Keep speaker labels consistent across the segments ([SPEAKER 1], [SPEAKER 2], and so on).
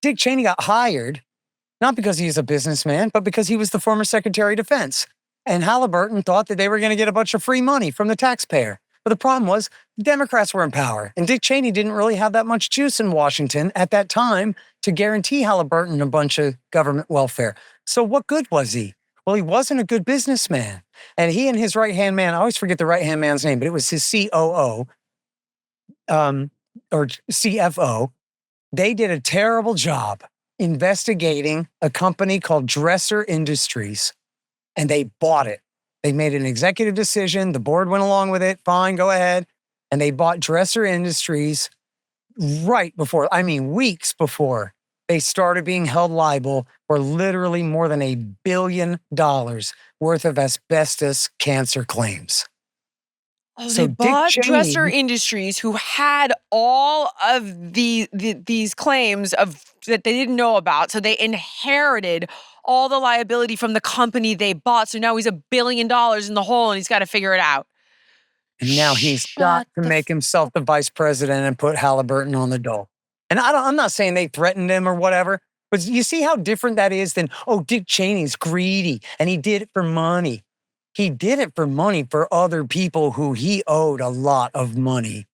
[SPEAKER 1] Dick Cheney got hired, not because he's a businessman, but because he was the former Secretary of Defense. And Halliburton thought that they were going to get a bunch of free money from the taxpayer. But the problem was the Democrats were in power, and Dick Cheney didn't really have that much juice in Washington at that time to guarantee Halliburton a bunch of government welfare. So what good was he? Well, he wasn't a good businessman. And he and his right-hand man, I always forget the right-hand man's name, but it was his COO, or CFO. They did a terrible job investigating a company called Dresser Industries, and they bought it. They made an executive decision. The board went along with it. Fine, go ahead. And they bought Dresser Industries right before, weeks before they started being held liable for literally more than $1 billion worth of asbestos cancer claims.
[SPEAKER 2] Oh, so they bought Dresser Industries, who had all of these claims that they didn't know about. So they inherited all the liability from the company they bought. So now he's $1 billion in the hole, and he's got to figure it out.
[SPEAKER 1] And now he's got to make himself the vice president and put Halliburton on the dole. And I'm not saying they threatened him or whatever, but you see how different that is than, Dick Cheney's greedy and he did it for money. He did it for money for other people who he owed a lot of money.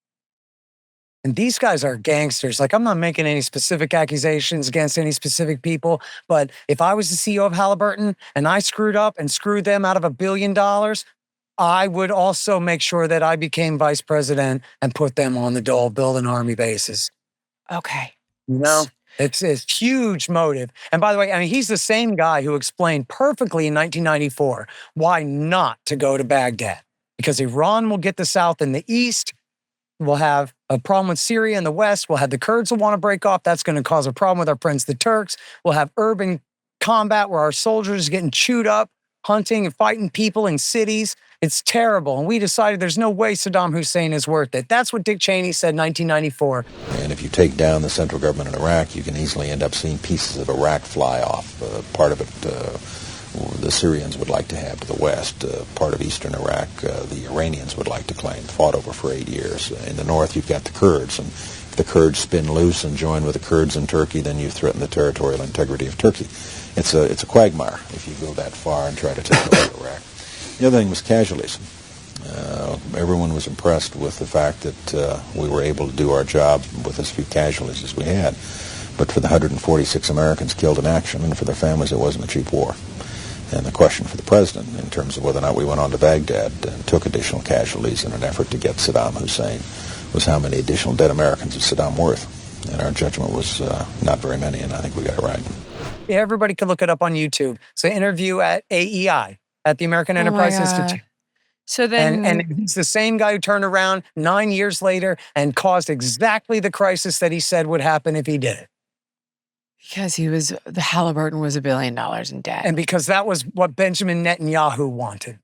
[SPEAKER 1] And these guys are gangsters. Like, I'm not making any specific accusations against any specific people, but if I was the CEO of Halliburton and I screwed up and screwed them out of $1 billion, I would also make sure that I became vice president and put them on the dole, building army bases.
[SPEAKER 2] Okay.
[SPEAKER 1] It's a huge motive. And by the way, he's the same guy who explained perfectly in 1994 why not to go to Baghdad. Because Iran will get the South and the East. We'll have a problem with Syria in the West. We'll have the Kurds who want to break off. That's going to cause a problem with our friends, the Turks. We'll have urban combat where our soldiers are getting chewed up, hunting and fighting people in cities. It's terrible. And we decided there's no way Saddam Hussein is worth it. That's what Dick Cheney said in 1994.
[SPEAKER 3] And if you take down the central government in Iraq, you can easily end up seeing pieces of Iraq fly off. Part of it, the Syrians would like to have to the west. Part of eastern Iraq, the Iranians would like to claim, fought over for 8 years. In the north, you've got the Kurds. And if the Kurds spin loose and join with the Kurds in Turkey, then you threaten the territorial integrity of Turkey. It's a quagmire if you go that far and try to take over Iraq. The other thing was casualties. Everyone was impressed with the fact that we were able to do our job with as few casualties as we had. But for the 146 Americans killed in action and for their families, it wasn't a cheap war. And the question for the president, in terms of whether or not we went on to Baghdad and took additional casualties in an effort to get Saddam Hussein, was how many additional dead Americans is Saddam worth? And our judgment was not very many, and I think we got it right.
[SPEAKER 1] Yeah, everybody can look it up on YouTube. So interview at AEI, at the American Enterprise Institute.
[SPEAKER 2] So then,
[SPEAKER 1] and he's the same guy who turned around 9 years later and caused exactly the crisis that he said would happen if he did it.
[SPEAKER 2] Because the Halliburton was $1 billion in debt.
[SPEAKER 1] And because that was what Benjamin Netanyahu wanted.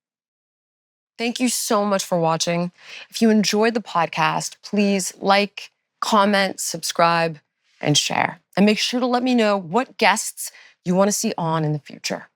[SPEAKER 4] Thank you so much for watching. If you enjoyed the podcast, please like, comment, subscribe, and share. And make sure to let me know what guests you want to see on in the future.